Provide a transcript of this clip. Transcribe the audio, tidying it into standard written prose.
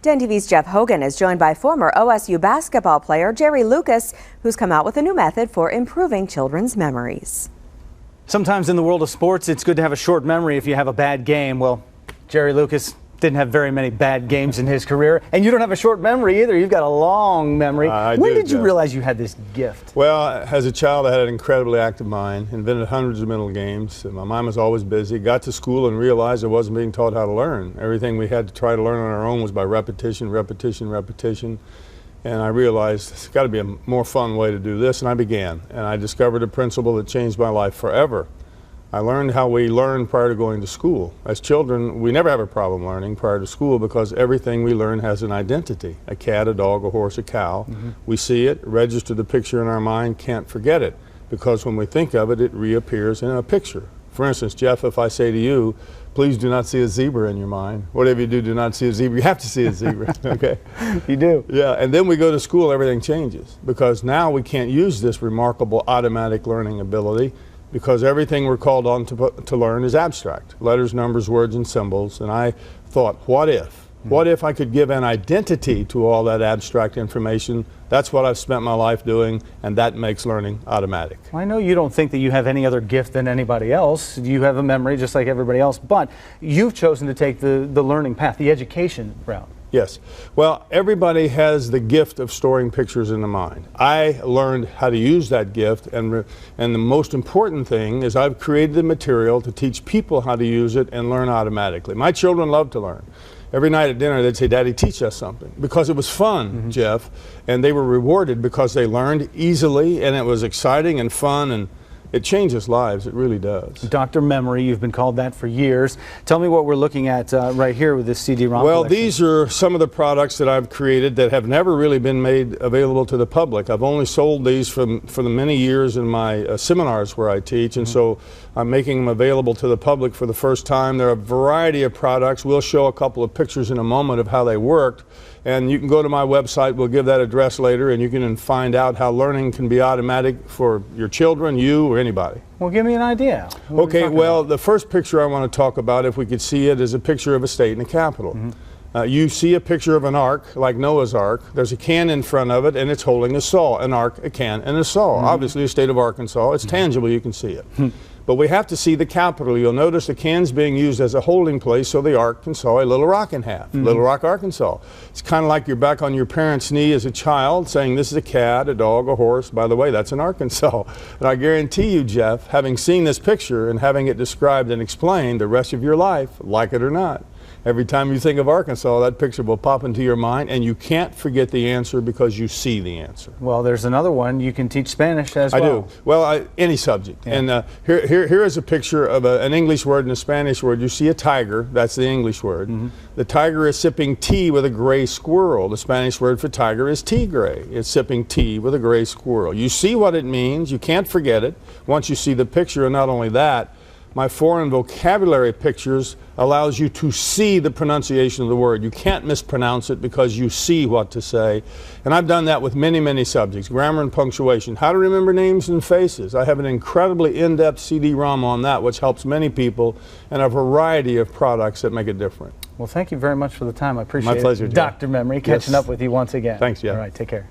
10 TV's Jeff Hogan is joined by former OSU basketball player Jerry Lucas, who's come out with a new method for improving children's memories. Sometimes in the world of sports, it's good to have a short memory if you have a bad game. Well, Jerry Lucas didn't have very many bad games in his career, and you don't have a short memory either. You've got a long memory. When did you realize you had this gift? Well, as a child, I had an incredibly active mind, invented hundreds of mental games. My mind was always busy. Got to school and realized I wasn't being taught how to learn. Everything we had to try to learn on our own was by repetition, repetition, repetition. And I realized it's got to be a more fun way to do this, and I began. And I discovered a principle that changed my life forever. I learned how we learn prior to going to school. As children, we never have a problem learning prior to school because everything we learn has an identity. A cat, a dog, a horse, a cow. We see it, register the picture in our mind, can't forget it, because when we think of it, it reappears in a picture. For instance, Jeff, if I say to you, please do not see a zebra in your mind. Whatever you do, do not see a zebra. You have to see a zebra, okay? You do. Yeah, and then we go to school, everything changes, because now we can't use this remarkable automatic learning ability, because everything we're called on to learn is abstract. Letters, numbers, words, and symbols. And I thought, what if? What if I could give an identity to all that abstract information? That's what I've spent my life doing, and that makes learning automatic. Well, I know you don't think that you have any other gift than anybody else. You have a memory just like everybody else, but you've chosen to take the learning path, the education route. Yes. Well, everybody has the gift of storing pictures in the mind. I learned how to use that gift, and the most important thing is I've created the material to teach people how to use it and learn automatically. My children love to learn. Every night at dinner they'd say, "Daddy, teach us something," because it was fun, Jeff, and they were rewarded because they learned easily, and it was exciting and fun, and it changes lives. It really does. Dr. Memory, you've been called that for years. Tell me what we're looking at right here with this CD-ROM Well, collection. these are some of the products that I've created that have never really been made available to the public. I've only sold these for the many years in my seminars where I teach, and so I'm making them available to the public for the first time. There are a variety of products. We'll show a couple of pictures in a moment of how they worked, and you can go to my website. We'll give that address later, and you can find out how learning can be automatic for your children, you, or anybody. Well, give me an idea. Okay, well, the first picture I want to talk about, if we could see it, is a picture of a state and a capital. You see a picture of an ark, like Noah's Ark. There's a can in front of it, and it's holding a saw. An ark, a can, and a saw. Obviously, the state of Arkansas. It's tangible. You can see it. But we have to see the capital. You'll notice the can's being used as a holding place so the ark can saw a Little Rock in half. Little Rock, Arkansas. It's kind of like you're back on your parents' knee as a child saying, this is a cat, a dog, a horse. By the way, that's in Arkansas. And I guarantee you, Jeff, having seen this picture and having it described and explained the rest of your life, like it or not, every time you think of Arkansas, that picture will pop into your mind, and you can't forget the answer because you see the answer. Well, there's another one. You can teach Spanish as well. I do. Well, any subject. Yeah. And here is a picture of an English word and a Spanish word. You see a tiger. That's the English word. The tiger is sipping tea with a gray squirrel. The Spanish word for tiger is tigre. It's sipping tea with a gray squirrel. You see what it means. You can't forget it once you see the picture. And not only that, my foreign vocabulary pictures allows you to see the pronunciation of the word. You can't mispronounce it because you see what to say. And I've done that with many, many subjects. Grammar and punctuation. How to remember names and faces. I have an incredibly in-depth CD-ROM on that, which helps many people, and a variety of products that make it different. Well, thank you very much for the time. I appreciate it. My pleasure, Jeff. Dr. Memory, catching up with you once again. Thanks, Jeff. All right, take care.